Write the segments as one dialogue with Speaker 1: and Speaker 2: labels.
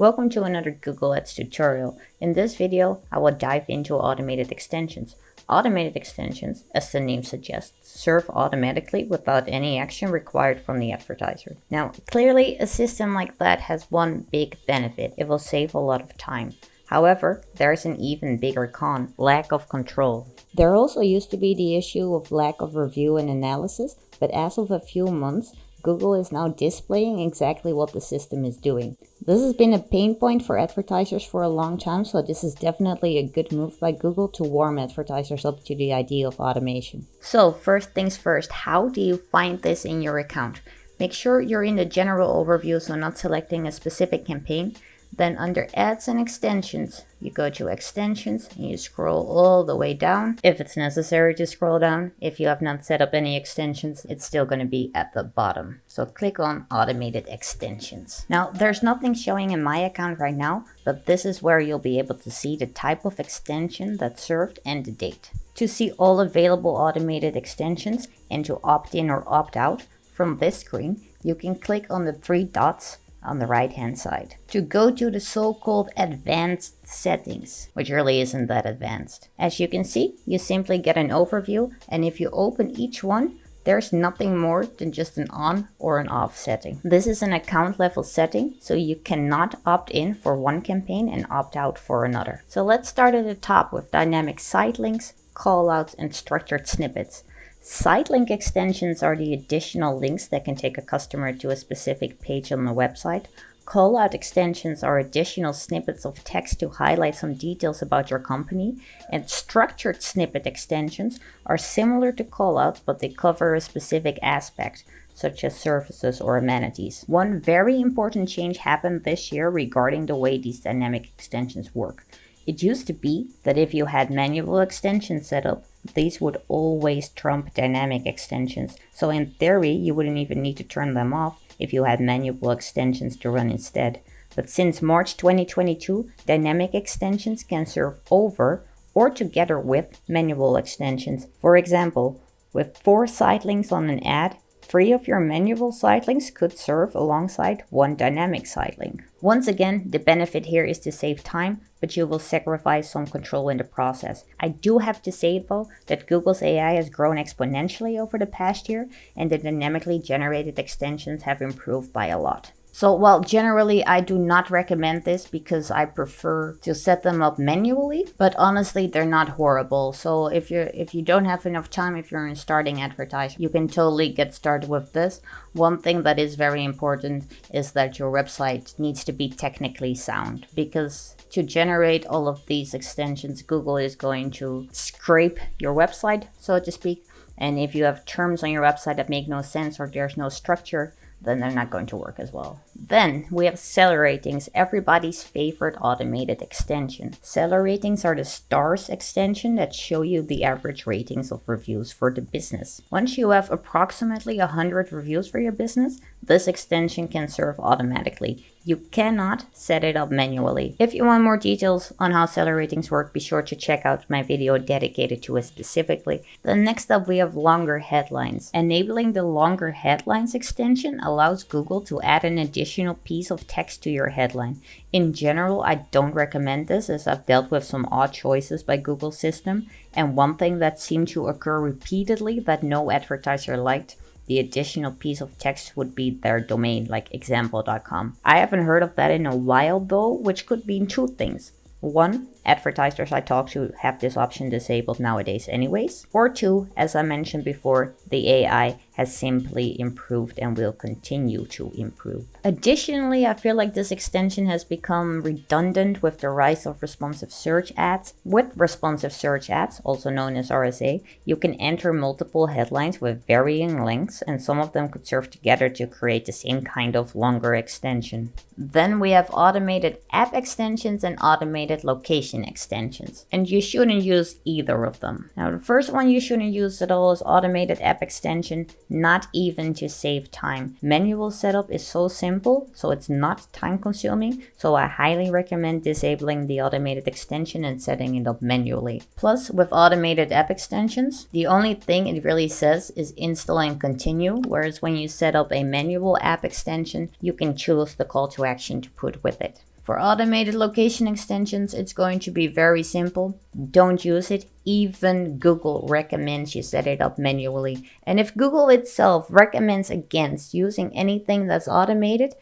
Speaker 1: Welcome to another Google Ads tutorial. In this video, I will dive into automated extensions. Automated extensions, as the name suggests, serve automatically without any action required from the advertiser. Now, clearly a system like that has one big benefit. It will save a lot of time. However, there's an even bigger con: lack of control. There also used to be the issue of lack of review and analysis, but as of a few months, Google is now displaying exactly what the system is doing. This has been a pain point for advertisers for a long time, so this is definitely a good move by Google to warm advertisers up to the idea of automation. So first things first, how do you find this in your account? Make sure you're in the general overview, so not selecting a specific campaign. Then under Ads and Extensions, you go to Extensions and you scroll all the way down. If it's necessary to scroll down, if you have not set up any extensions, it's still going to be at the bottom. So click on Automated Extensions. Now, there's nothing showing in my account right now, but this is where you'll be able to see the type of extension that's served and the date. To see all available automated extensions and to opt in or opt out from this screen, you can click on the three dots on the right hand side to go to the so-called advanced settings, which really isn't that advanced. As you can see, you simply get an overview, and if you open each one, there's nothing more than just an on or an off setting. This is an account level setting, so you cannot opt in for one campaign and opt out for another. So let's start at the top with dynamic sitelinks, callouts, and structured snippets. Sitelink extensions are the additional links that can take a customer to a specific page on the website. Callout extensions are additional snippets of text to highlight some details about your company. And structured snippet extensions are similar to callouts, but they cover a specific aspect, such as services or amenities. One very important change happened this year regarding the way these dynamic extensions work. It used to be that if you had manual extensions set up, these would always trump dynamic extensions. So in theory, you wouldn't even need to turn them off if you had manual extensions to run instead. But since March 2022, dynamic extensions can serve over or together with manual extensions. For example, with 4 sitelinks on an ad, 3 of your manual sitelinks could serve alongside 1 dynamic sitelink. Once again, the benefit here is to save time, but you will sacrifice some control in the process. I do have to say though that Google's AI has grown exponentially over the past year, and the dynamically generated extensions have improved by a lot. So while generally I do not recommend this because I prefer to set them up manually, but honestly they're not horrible. So if you don't have enough time, if you're a starting advertiser, you can totally get started with this. One thing that is very important is that your website needs to be technically sound, because to generate all of these extensions, Google is going to scrape your website, so to speak. And if you have terms on your website that make no sense or there's no structure, then they're not going to work as well. Then we have seller ratings, everybody's favorite automated extension. Seller ratings are the stars extension that show you the average ratings of reviews for the business. Once you have approximately 100 reviews for your business, this extension can serve automatically. You cannot set it up manually. If you want more details on how seller ratings work, be sure to check out my video dedicated to it specifically. Then next up we have longer headlines. Enabling the longer headlines extension allows Google to add an additional piece of text to your headline. In general, I don't recommend this, as I've dealt with some odd choices by Google's system, and one thing that seemed to occur repeatedly that no advertiser liked, the additional piece of text would be their domain, like example.com. I haven't heard of that in a while though, which could mean 2 things. 1, advertisers I talk to have this option disabled nowadays anyways. Or 2, as I mentioned before, the AI has simply improved and will continue to improve. Additionally, I feel like this extension has become redundant with the rise of responsive search ads. With responsive search ads, also known as RSA, you can enter multiple headlines with varying lengths, and some of them could serve together to create the same kind of longer extension. Then we have automated app extensions and automated location extensions, and you shouldn't use either of them. Now, the first one you shouldn't use at all is automated app extension, not even to save time. Manual setup is so simple, so it's not time consuming, so I highly recommend disabling the automated extension and setting it up manually. Plus, with automated app extensions, the only thing it really says is install and continue, whereas when you set up a manual app extension, you can choose the call to action to put with it. For automated location extensions, it's going to be very simple. Don't use it. Even Google recommends you set it up manually. And if Google itself recommends against using anything that's automated,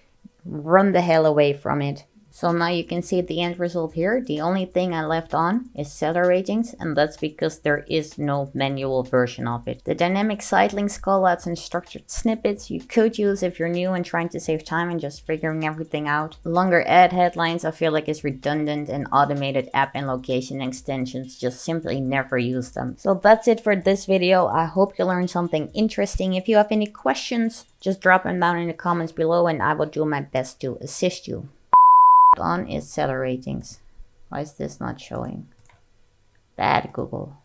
Speaker 1: run the hell away from it. So now you can see the end result here. The only thing I left on is seller ratings, and that's because there is no manual version of it. The dynamic sitelinks, callouts, and structured snippets you could use if you're new and trying to save time and just figuring everything out. Longer ad headlines I feel like is redundant, and automated app and location extensions just simply never use them. So that's it for this video. I hope you learned something interesting. If you have any questions, just drop them down in the comments below and I will do my best to assist you. On is seller ratings. Why is this not showing? Bad Google.